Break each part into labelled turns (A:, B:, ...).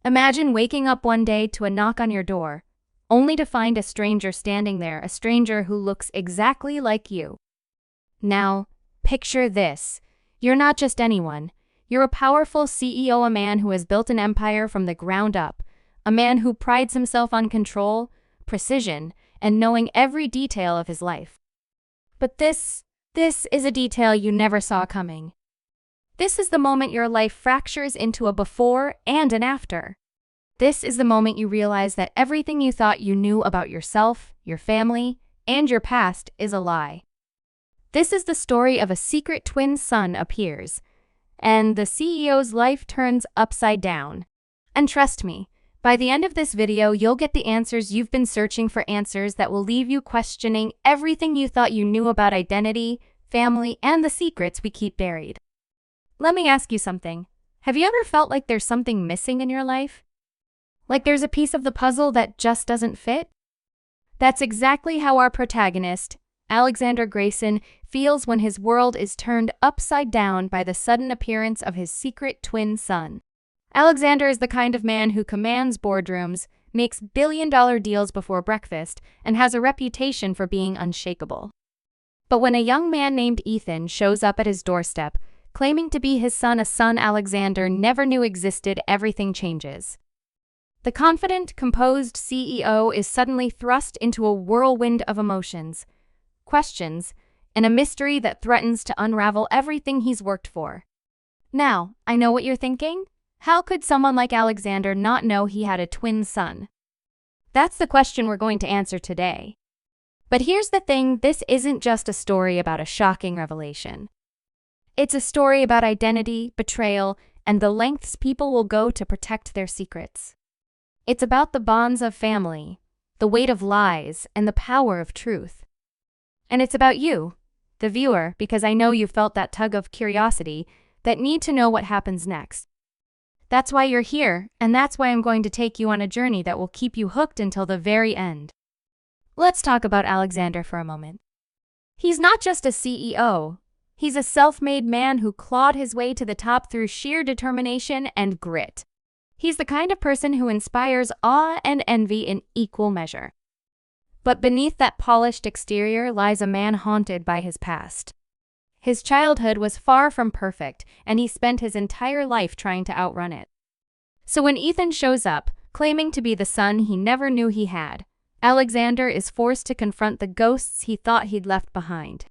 A: Imagine waking up one day to a knock on your door, only to find a stranger standing there, a stranger who looks exactly like you. Now, picture this. You're not just anyone. You're a powerful CEO, a man who has built an empire from the ground up, a man who prides himself on control, precision, and knowing every detail of his life. But this is a detail you never saw coming. This is the moment your life fractures into a before and an after. This is the moment you realize that everything you thought you knew about yourself, your family, and your past is a lie. This is the story of a secret twin son appears, and the CEO's life turns upside down. And trust me, by the end of this video, you'll get the answers you've been searching for, answers that will leave you questioning everything you thought you knew about identity, family, and the secrets we keep buried. Let me ask you something. Have you ever felt like there's something missing in your life? Like there's a piece of the puzzle that just doesn't fit? That's exactly how our protagonist, Alexander Grayson, feels when his world is turned upside down by the sudden appearance of his secret twin son. Alexander is the kind of man who commands boardrooms, makes billion-dollar deals before breakfast, and has a reputation for being unshakable. But when a young man named Ethan shows up at his doorstep, claiming to be his son, a son Alexander never knew existed, everything changes. The confident, composed CEO is suddenly thrust into a whirlwind of emotions, questions, and a mystery that threatens to unravel everything he's worked for. Now, I know what you're thinking. How could someone like Alexander not know he had a twin son? That's the question we're going to answer today. But here's the thing, this isn't just a story about a shocking revelation. It's a story about identity, betrayal, and the lengths people will go to protect their secrets. It's about the bonds of family, the weight of lies, and the power of truth. And it's about you, the viewer, because I know you felt that tug of curiosity, that need to know what happens next. That's why you're here, and that's why I'm going to take you on a journey that will keep you hooked until the very end. Let's talk about Alexander for a moment. He's not just a CEO. He's a self-made man who clawed his way to the top through sheer determination and grit. He's the kind of person who inspires awe and envy in equal measure. But beneath that polished exterior lies a man haunted by his past. His childhood was far from perfect, and he spent his entire life trying to outrun it. So when Ethan shows up, claiming to be the son he never knew he had, Alexander is forced to confront the ghosts he thought he'd left behind.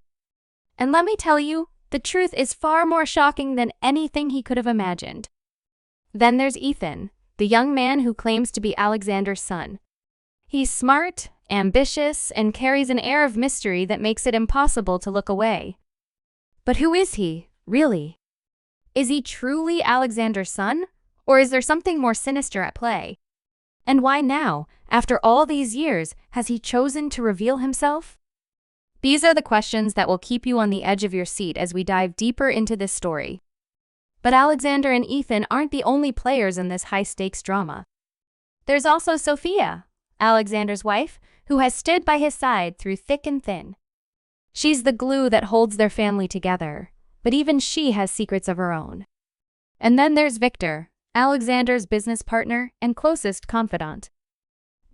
A: And let me tell you, the truth is far more shocking than anything he could have imagined. Then there's Ethan, the young man who claims to be Alexander's son. He's smart, ambitious, and carries an air of mystery that makes it impossible to look away. But who is he, really? Is he truly Alexander's son? Or is there something more sinister at play? And why now, after all these years, has he chosen to reveal himself? These are the questions that will keep you on the edge of your seat as we dive deeper into this story. But Alexander and Ethan aren't the only players in this high-stakes drama. There's also Sophia, Alexander's wife, who has stood by his side through thick and thin. She's the glue that holds their family together, but even she has secrets of her own. And then there's Victor, Alexander's business partner and closest confidant.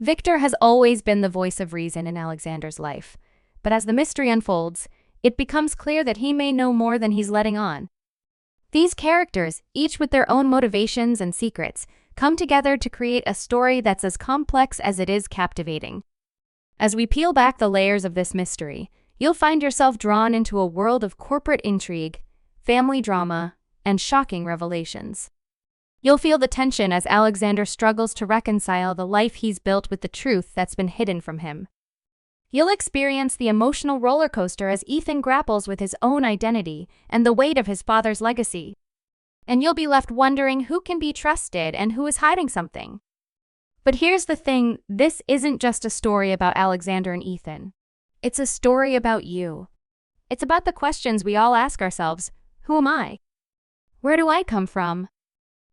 A: Victor has always been the voice of reason in Alexander's life, but as the mystery unfolds, it becomes clear that he may know more than he's letting on. These characters, each with their own motivations and secrets, come together to create a story that's as complex as it is captivating. As we peel back the layers of this mystery, you'll find yourself drawn into a world of corporate intrigue, family drama, and shocking revelations. You'll feel the tension as Alexander struggles to reconcile the life he's built with the truth that's been hidden from him. You'll experience the emotional roller coaster as Ethan grapples with his own identity and the weight of his father's legacy. And you'll be left wondering who can be trusted and who is hiding something. But here's the thing, this isn't just a story about Alexander and Ethan. It's a story about you. It's about the questions we all ask ourselves. Who am I? Where do I come from?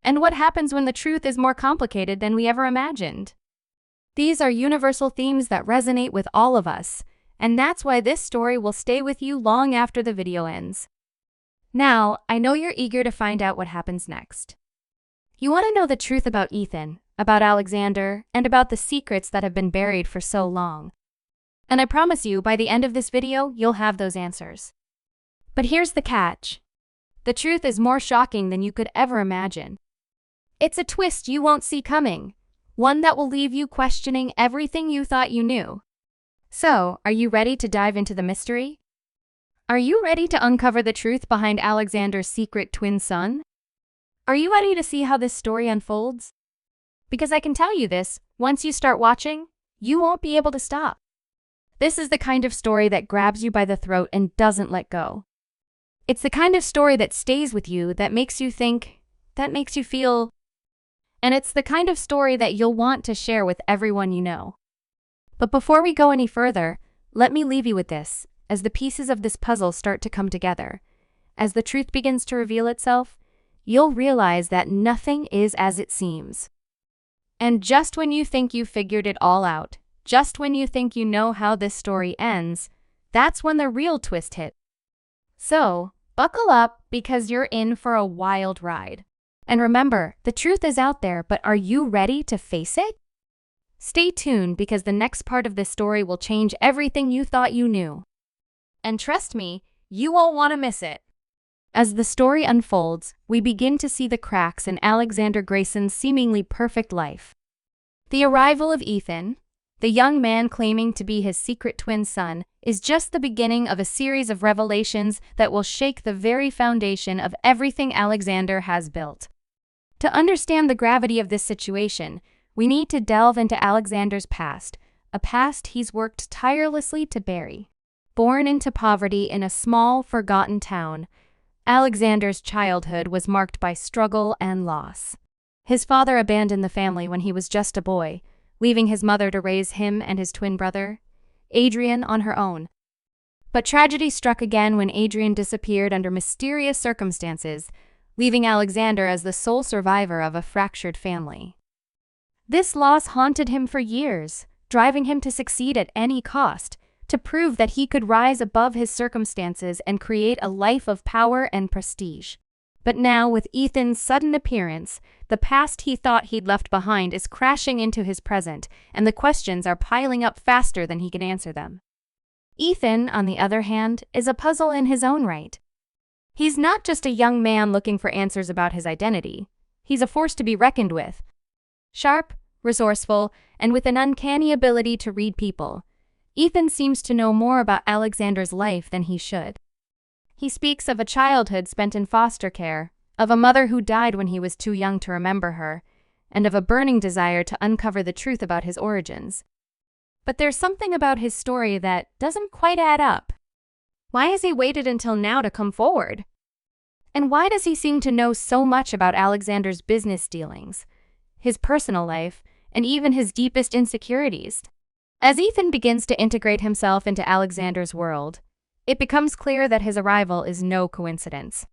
A: And what happens when the truth is more complicated than we ever imagined? These are universal themes that resonate with all of us, and that's why this story will stay with you long after the video ends. Now, I know you're eager to find out what happens next. You want to know the truth about Ethan, about Alexander, and about the secrets that have been buried for so long. And I promise you, by the end of this video, you'll have those answers. But here's the catch. The truth is more shocking than you could ever imagine. It's a twist you won't see coming, one that will leave you questioning everything you thought you knew. So, are you ready to dive into the mystery? Are you ready to uncover the truth behind Alexander's secret twin son? Are you ready to see how this story unfolds? Because I can tell you this, once you start watching, you won't be able to stop. This is the kind of story that grabs you by the throat and doesn't let go. It's the kind of story that stays with you, that makes you think, that makes you feel, and it's the kind of story that you'll want to share with everyone you know. But before we go any further, let me leave you with this. As the pieces of this puzzle start to come together, as the truth begins to reveal itself, you'll realize that nothing is as it seems. And just when you think you figured it all out, just when you think you know how this story ends, that's when the real twist hits. So, buckle up because you're in for a wild ride. And remember, the truth is out there, but are you ready to face it? Stay tuned because the next part of this story will change everything you thought you knew. And trust me, you won't want to miss it. As the story unfolds, we begin to see the cracks in Alexander Grayson's seemingly perfect life. The arrival of Ethan, the young man claiming to be his secret twin son, is just the beginning of a series of revelations that will shake the very foundation of everything Alexander has built. To understand the gravity of this situation, we need to delve into Alexander's past, a past he's worked tirelessly to bury. Born into poverty in a small, forgotten town, Alexander's childhood was marked by struggle and loss. His father abandoned the family when he was just a boy, leaving his mother to raise him and his twin brother, Adrian, on her own. But tragedy struck again when Adrian disappeared under mysterious circumstances, leaving Alexander as the sole survivor of a fractured family. This loss haunted him for years, driving him to succeed at any cost, to prove that he could rise above his circumstances and create a life of power and prestige. But now, with Ethan's sudden appearance, the past he thought he'd left behind is crashing into his present, and the questions are piling up faster than he can answer them. Ethan, on the other hand, is a puzzle in his own right. He's not just a young man looking for answers about his identity. He's a force to be reckoned with. Sharp, resourceful, and with an uncanny ability to read people, Ethan seems to know more about Alexander's life than he should. He speaks of a childhood spent in foster care, of a mother who died when he was too young to remember her, and of a burning desire to uncover the truth about his origins. But there's something about his story that doesn't quite add up. Why has he waited until now to come forward? And why does he seem to know so much about Alexander's business dealings, his personal life, and even his deepest insecurities? As Ethan begins to integrate himself into Alexander's world, it becomes clear that his arrival is no coincidence.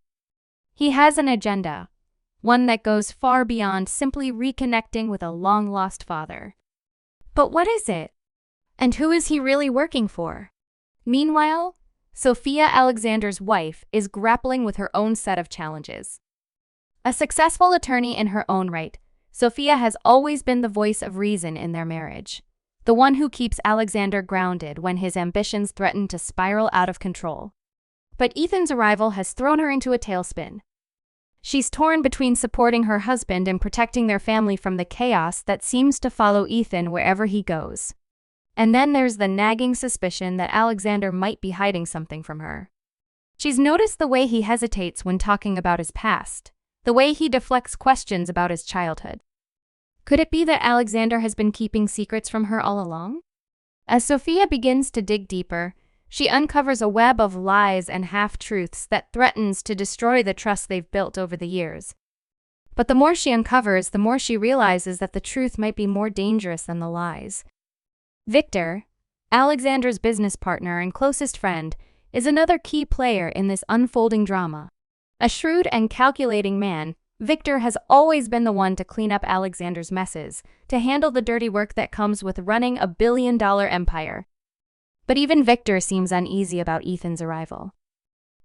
A: He has an agenda, one that goes far beyond simply reconnecting with a long-lost father. But what is it? And who is he really working for? Meanwhile, Sophia, Alexander's wife, is grappling with her own set of challenges. A successful attorney in her own right, Sophia has always been the voice of reason in their marriage. The one who keeps Alexander grounded when his ambitions threaten to spiral out of control. But Ethan's arrival has thrown her into a tailspin. She's torn between supporting her husband and protecting their family from the chaos that seems to follow Ethan wherever he goes. And then there's the nagging suspicion that Alexander might be hiding something from her. She's noticed the way he hesitates when talking about his past, the way he deflects questions about his childhood. Could it be that Alexander has been keeping secrets from her all along? As Sophia begins to dig deeper, she uncovers a web of lies and half-truths that threatens to destroy the trust they've built over the years. But the more she uncovers, the more she realizes that the truth might be more dangerous than the lies. Victor, Alexander's business partner and closest friend, is another key player in this unfolding drama. A shrewd and calculating man, Victor has always been the one to clean up Alexander's messes, to handle the dirty work that comes with running a billion-dollar empire. But even Victor seems uneasy about Ethan's arrival.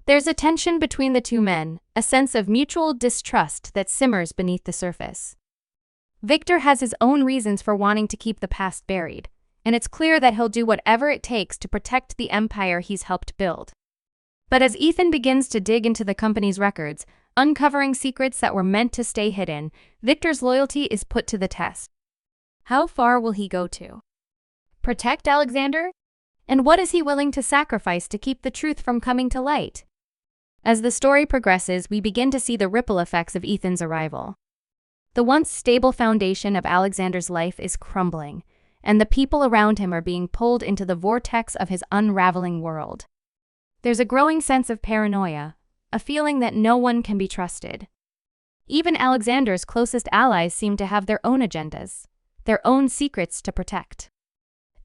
A: There's a tension between the two men, a sense of mutual distrust that simmers beneath the surface. Victor has his own reasons for wanting to keep the past buried, and it's clear that he'll do whatever it takes to protect the empire he's helped build. But as Ethan begins to dig into the company's records, uncovering secrets that were meant to stay hidden, Victor's loyalty is put to the test. How far will he go to protect Alexander? And what is he willing to sacrifice to keep the truth from coming to light? As the story progresses, we begin to see the ripple effects of Ethan's arrival. The once stable foundation of Alexander's life is crumbling, and the people around him are being pulled into the vortex of his unraveling world. There's a growing sense of paranoia, a feeling that no one can be trusted. Even Alexander's closest allies seem to have their own agendas, their own secrets to protect.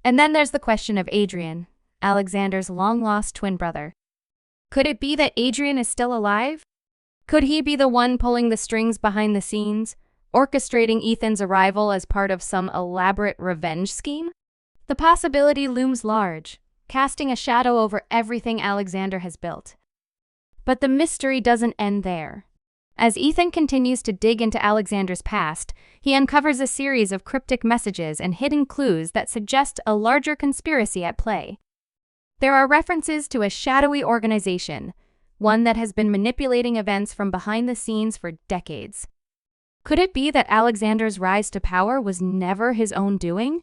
A: And then there's the question of Adrian, Alexander's long-lost twin brother. Could it be that Adrian is still alive? Could he be the one pulling the strings behind the scenes, orchestrating Ethan's arrival as part of some elaborate revenge scheme? The possibility looms large, casting a shadow over everything Alexander has built. But the mystery doesn't end there. As Ethan continues to dig into Alexander's past, he uncovers a series of cryptic messages and hidden clues that suggest a larger conspiracy at play. There are references to a shadowy organization, one that has been manipulating events from behind the scenes for decades. Could it be that Alexander's rise to power was never his own doing?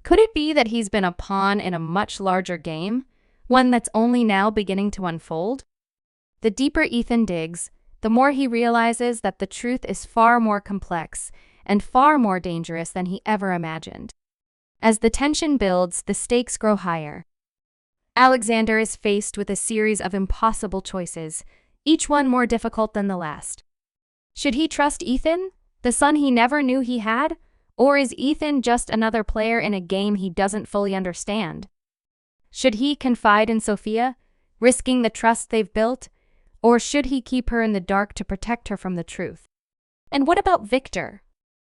A: Could it be that he's been a pawn in a much larger game, one that's only now beginning to unfold? The deeper Ethan digs, the more he realizes that the truth is far more complex and far more dangerous than he ever imagined. As the tension builds, the stakes grow higher. Alexander is faced with a series of impossible choices, each one more difficult than the last. Should he trust Ethan, the son he never knew he had, or is Ethan just another player in a game he doesn't fully understand? Should he confide in Sophia, risking the trust they've built, or should he keep her in the dark to protect her from the truth? And what about Victor?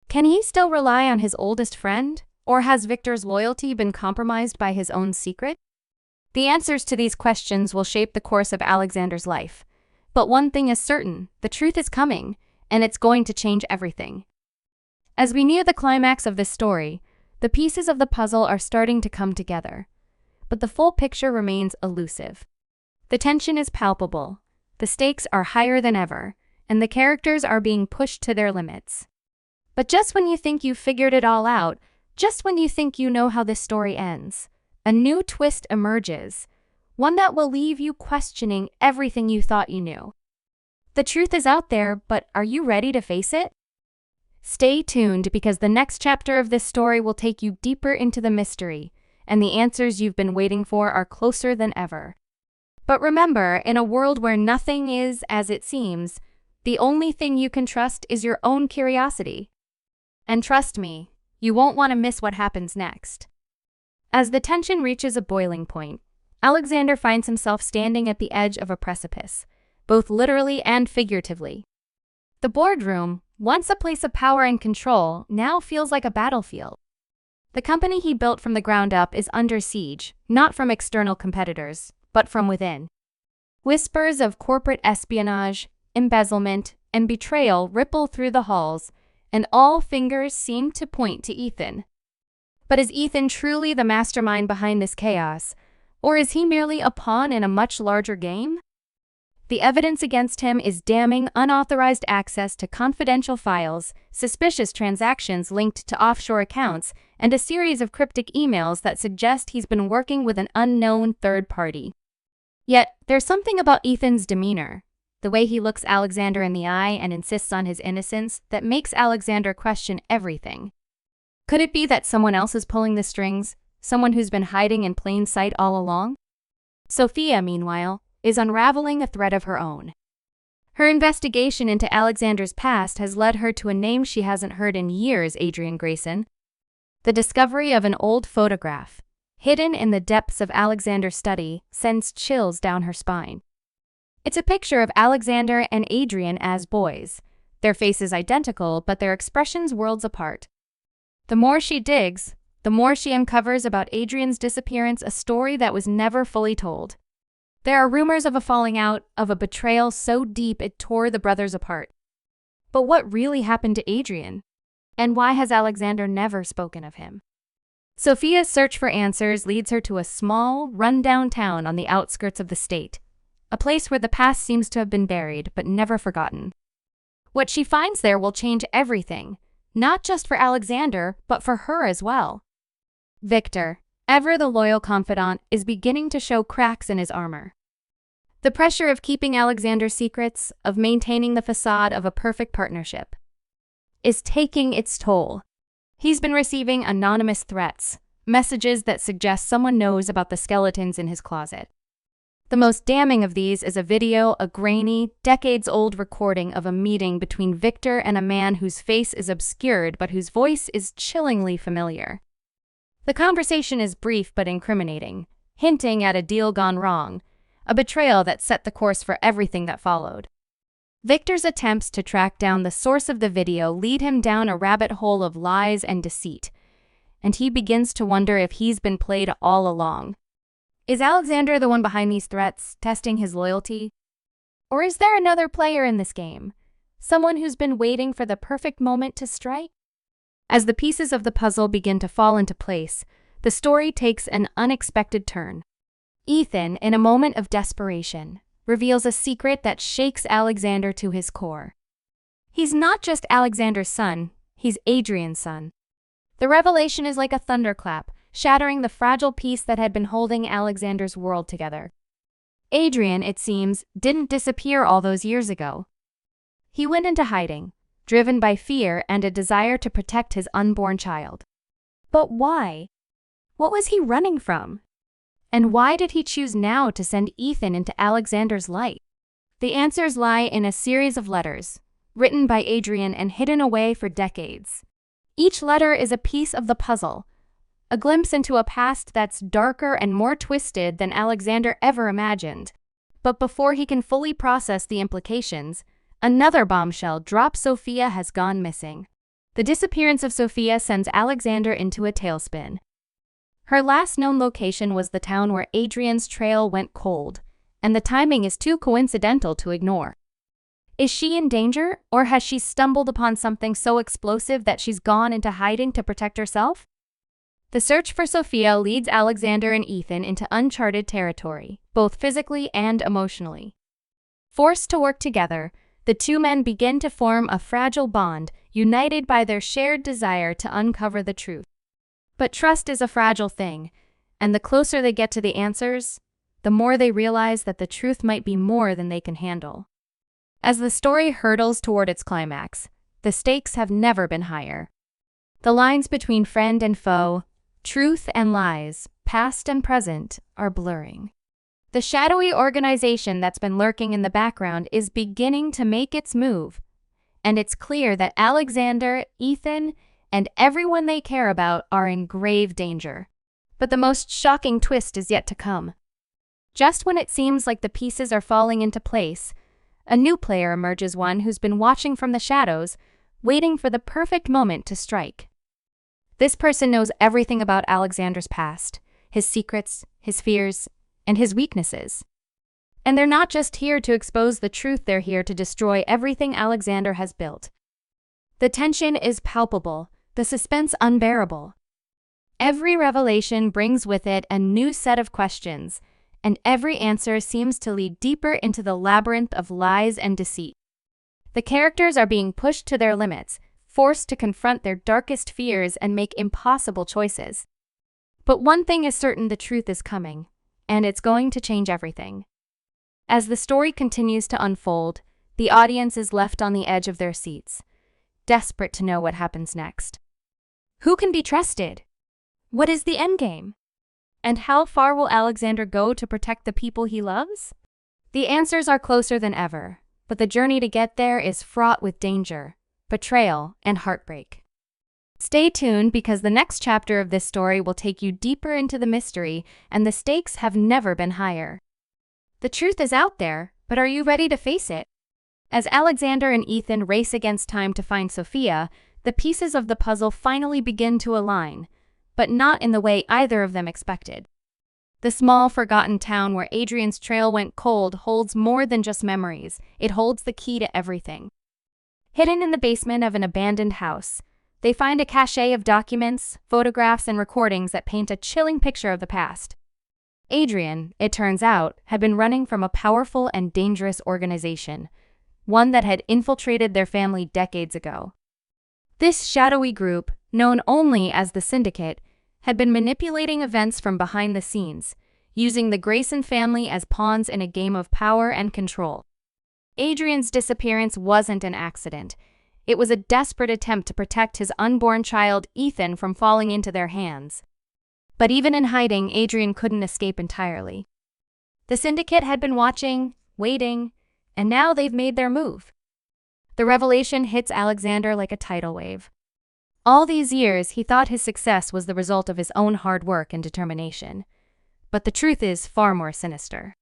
A: Can he still rely on his oldest friend, or has Victor's loyalty been compromised by his own secret? The answers to these questions will shape the course of Alexander's life. But one thing is certain, the truth is coming, and it's going to change everything. As we near the climax of this story, the pieces of the puzzle are starting to come together. But the full picture remains elusive. The tension is palpable, the stakes are higher than ever, and the characters are being pushed to their limits. But just when you think you've figured it all out, just when you think you know how this story ends, a new twist emerges, one that will leave you questioning everything you thought you knew. The truth is out there, but are you ready to face it? Stay tuned because the next chapter of this story will take you deeper into the mystery, and the answers you've been waiting for are closer than ever. But remember, in a world where nothing is as it seems, the only thing you can trust is your own curiosity. And trust me, you won't want to miss what happens next. As the tension reaches a boiling point, Alexander finds himself standing at the edge of a precipice, both literally and figuratively. The boardroom, once a place of power and control, now feels like a battlefield. The company he built from the ground up is under siege, not from external competitors, but from within. Whispers of corporate espionage, embezzlement, and betrayal ripple through the halls, and all fingers seem to point to Ethan. But is Ethan truly the mastermind behind this chaos, or is he merely a pawn in a much larger game? The evidence against him is damning: unauthorized access to confidential files, suspicious transactions linked to offshore accounts, and a series of cryptic emails that suggest he's been working with an unknown third party. Yet, there's something about Ethan's demeanor, the way he looks Alexander in the eye and insists on his innocence, that makes Alexander question everything. Could it be that someone else is pulling the strings, someone who's been hiding in plain sight all along? Sophia, meanwhile, is unraveling a thread of her own. Her investigation into Alexander's past has led her to a name she hasn't heard in years: Adrian Grayson. The discovery of an old photograph, hidden in the depths of Alexander's study, sends chills down her spine. It's a picture of Alexander and Adrian as boys, their faces identical but their expressions worlds apart. The more she digs, the more she uncovers about Adrian's disappearance, a story that was never fully told. There are rumors of a falling out, of a betrayal so deep it tore the brothers apart. But what really happened to Adrian? And why has Alexander never spoken of him? Sophia's search for answers leads her to a small, run-down town on the outskirts of the state, a place where the past seems to have been buried but never forgotten. What she finds there will change everything, not just for Alexander, but for her as well. Victor, ever the loyal confidant, is beginning to show cracks in his armor. The pressure of keeping Alexander's secrets, of maintaining the facade of a perfect partnership, is taking its toll. He's been receiving anonymous threats, messages that suggest someone knows about the skeletons in his closet. The most damning of these is a grainy, decades-old recording of a meeting between Victor and a man whose face is obscured but whose voice is chillingly familiar. The conversation is brief but incriminating, hinting at a deal gone wrong, a betrayal that set the course for everything that followed. Victor's attempts to track down the source of the video lead him down a rabbit hole of lies and deceit, and he begins to wonder if he's been played all along. Is Alexander the one behind these threats, testing his loyalty? Or is there another player in this game? Someone who's been waiting for the perfect moment to strike? As the pieces of the puzzle begin to fall into place, the story takes an unexpected turn. Ethan, in a moment of desperation, reveals a secret that shakes Alexander to his core. He's not just Alexander's son, he's Adrian's son. The revelation is like a thunderclap, shattering the fragile piece that had been holding Alexander's world together. Adrian, it seems, didn't disappear all those years ago. He went into hiding, driven by fear and a desire to protect his unborn child. But why? What was he running from? And why did he choose now to send Ethan into Alexander's life? The answers lie in a series of letters, written by Adrian and hidden away for decades. Each letter is a piece of the puzzle, a glimpse into a past that's darker and more twisted than Alexander ever imagined. But before he can fully process the implications, another bombshell drops. Sophia has gone missing. The disappearance of Sophia sends Alexander into a tailspin. Her last known location was the town where Adrian's trail went cold, and the timing is too coincidental to ignore. Is she in danger, or has she stumbled upon something so explosive that she's gone into hiding to protect herself? The search for Sophia leads Alexander and Ethan into uncharted territory, both physically and emotionally. Forced to work together, the two men begin to form a fragile bond, united by their shared desire to uncover the truth. But trust is a fragile thing, and the closer they get to the answers, the more they realize that the truth might be more than they can handle. As the story hurtles toward its climax, the stakes have never been higher. The lines between friend and foe, truth and lies, past and present, are blurring. The shadowy organization that's been lurking in the background is beginning to make its move, and it's clear that Alexander, Ethan, and everyone they care about are in grave danger. But the most shocking twist is yet to come. Just when it seems like the pieces are falling into place, a new player emerges, one who's been watching from the shadows, waiting for the perfect moment to strike. This person knows everything about Alexander's past, his secrets, his fears, and his weaknesses. And they're not just here to expose the truth, they're here to destroy everything Alexander has built. The tension is palpable, the suspense unbearable. Every revelation brings with it a new set of questions, and every answer seems to lead deeper into the labyrinth of lies and deceit. The characters are being pushed to their limits, forced to confront their darkest fears and make impossible choices. But one thing is certain: the truth is coming, and it's going to change everything. As the story continues to unfold, the audience is left on the edge of their seats, desperate to know what happens next. Who can be trusted? What is the endgame? And how far will Alexander go to protect the people he loves? The answers are closer than ever, but the journey to get there is fraught with danger, betrayal, and heartbreak. Stay tuned, because the next chapter of this story will take you deeper into the mystery, and the stakes have never been higher. The truth is out there, but are you ready to face it? As Alexander and Ethan race against time to find Sophia, the pieces of the puzzle finally begin to align, but not in the way either of them expected. The small, forgotten town where Adrian's trail went cold holds more than just memories. It holds the key to everything. Hidden in the basement of an abandoned house, they find a cache of documents, photographs, and recordings that paint a chilling picture of the past. Adrian, it turns out, had been running from a powerful and dangerous organization, one that had infiltrated their family decades ago. This shadowy group, known only as the Syndicate, had been manipulating events from behind the scenes, using the Grayson family as pawns in a game of power and control. Adrian's disappearance wasn't an accident. It was a desperate attempt to protect his unborn child, Ethan, from falling into their hands. But even in hiding, Adrian couldn't escape entirely. The Syndicate had been watching, waiting, and now they've made their move. The revelation hits Alexander like a tidal wave. All these years, he thought his success was the result of his own hard work and determination. But the truth is far more sinister.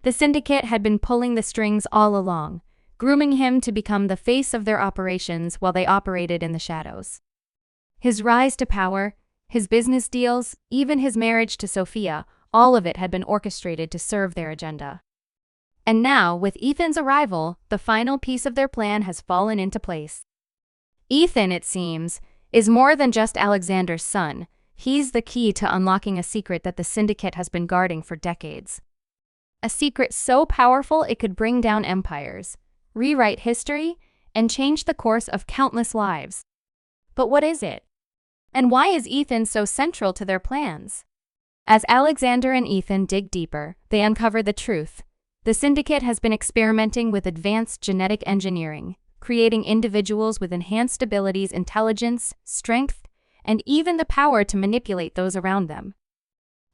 A: The Syndicate had been pulling the strings all along, grooming him to become the face of their operations while they operated in the shadows. His rise to power, his business deals, even his marriage to Sophia, all of it had been orchestrated to serve their agenda. And now, with Ethan's arrival, the final piece of their plan has fallen into place. Ethan, it seems, is more than just Alexander's son. He's the key to unlocking a secret that the Syndicate has been guarding for decades. A secret so powerful it could bring down empires, rewrite history, and change the course of countless lives. But what is it? And why is Ethan so central to their plans? As Alexander and Ethan dig deeper, they uncover the truth. The Syndicate has been experimenting with advanced genetic engineering, creating individuals with enhanced abilities, intelligence, strength, and even the power to manipulate those around them.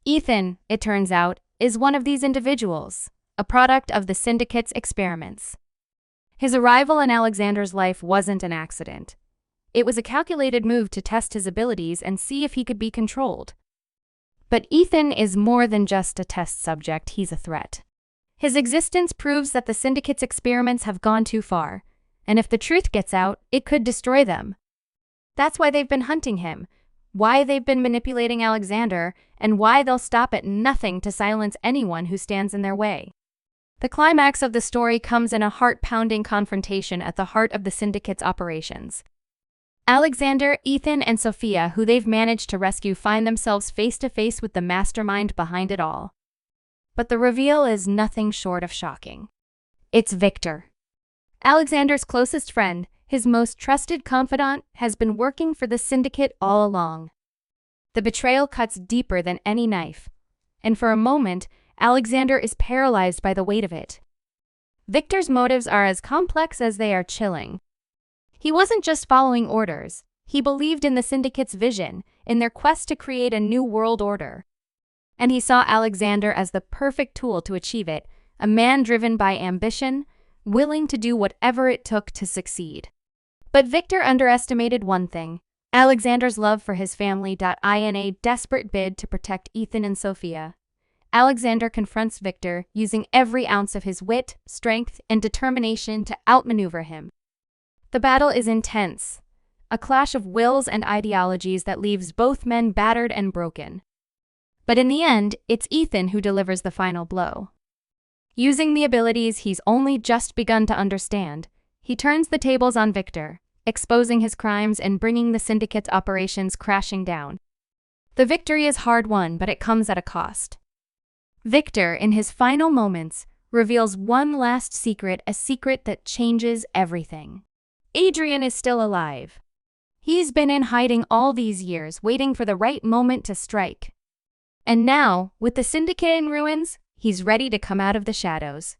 A: Ethan, it turns out, is one of these individuals, a product of the Syndicate's experiments. His arrival in Alexander's life wasn't an accident. It was a calculated move to test his abilities and see if he could be controlled. But Ethan is more than just a test subject, he's a threat. His existence proves that the Syndicate's experiments have gone too far, and if the truth gets out, it could destroy them. That's why they've been hunting him, why they've been manipulating Alexander, and why they'll stop at nothing to silence anyone who stands in their way. The climax of the story comes in a heart-pounding confrontation at the heart of the Syndicate's operations. Alexander, Ethan, and Sophia, who they've managed to rescue, find themselves face-to-face with the mastermind behind it all. But the reveal is nothing short of shocking. It's Victor. Alexander's closest friend, his most trusted confidant, has been working for the Syndicate all along. The betrayal cuts deeper than any knife, and for a moment, Alexander is paralyzed by the weight of it. Victor's motives are as complex as they are chilling. He wasn't just following orders. He believed in the Syndicate's vision, in their quest to create a new world order. And he saw Alexander as the perfect tool to achieve it, a man driven by ambition, willing to do whatever it took to succeed. But Victor underestimated one thing: Alexander's love for his family. In a desperate bid to protect Ethan and Sophia, Alexander confronts Victor, using every ounce of his wit, strength, and determination to outmaneuver him. The battle is intense, a clash of wills and ideologies that leaves both men battered and broken. But in the end, it's Ethan who delivers the final blow. Using the abilities he's only just begun to understand, he turns the tables on Victor, exposing his crimes and bringing the Syndicate's operations crashing down. The victory is hard-won, but it comes at a cost. Victor, in his final moments, reveals one last secret, a secret that changes everything. Adrian is still alive. He's been in hiding all these years, waiting for the right moment to strike. And now, with the Syndicate in ruins, he's ready to come out of the shadows.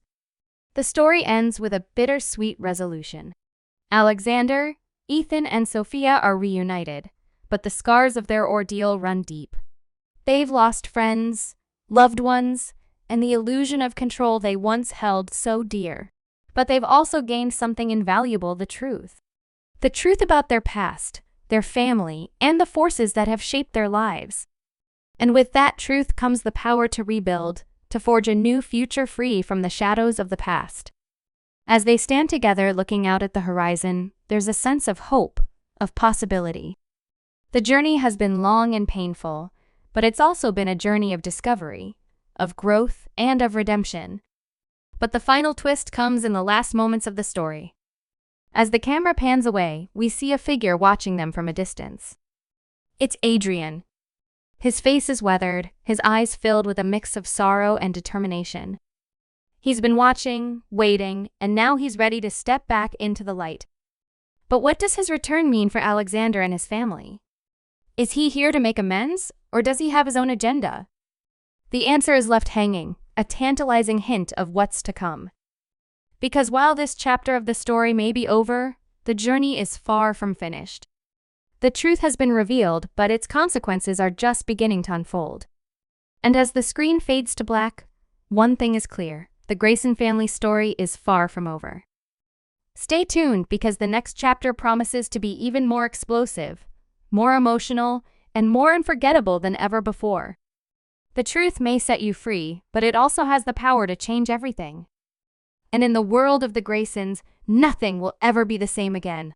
A: The story ends with a bittersweet resolution. Alexander, Ethan, and Sophia are reunited, but the scars of their ordeal run deep. They've lost friends, loved ones, and the illusion of control they once held so dear. But they've also gained something invaluable: the truth. The truth about their past, their family, and the forces that have shaped their lives. And with that truth comes the power to rebuild, to forge a new future free from the shadows of the past. As they stand together looking out at the horizon, there's a sense of hope, of possibility. The journey has been long and painful, but it's also been a journey of discovery, of growth, and of redemption. But the final twist comes in the last moments of the story. As the camera pans away, we see a figure watching them from a distance. It's Adrian. His face is weathered, his eyes filled with a mix of sorrow and determination. He's been watching, waiting, and now he's ready to step back into the light. But what does his return mean for Alexander and his family? Is he here to make amends, or does he have his own agenda? The answer is left hanging, a tantalizing hint of what's to come. Because while this chapter of the story may be over, the journey is far from finished. The truth has been revealed, but its consequences are just beginning to unfold. And as the screen fades to black, one thing is clear: the Grayson family story is far from over. Stay tuned, because the next chapter promises to be even more explosive, more emotional, and more unforgettable than ever before. The truth may set you free, but it also has the power to change everything. And in the world of the Graysons, nothing will ever be the same again.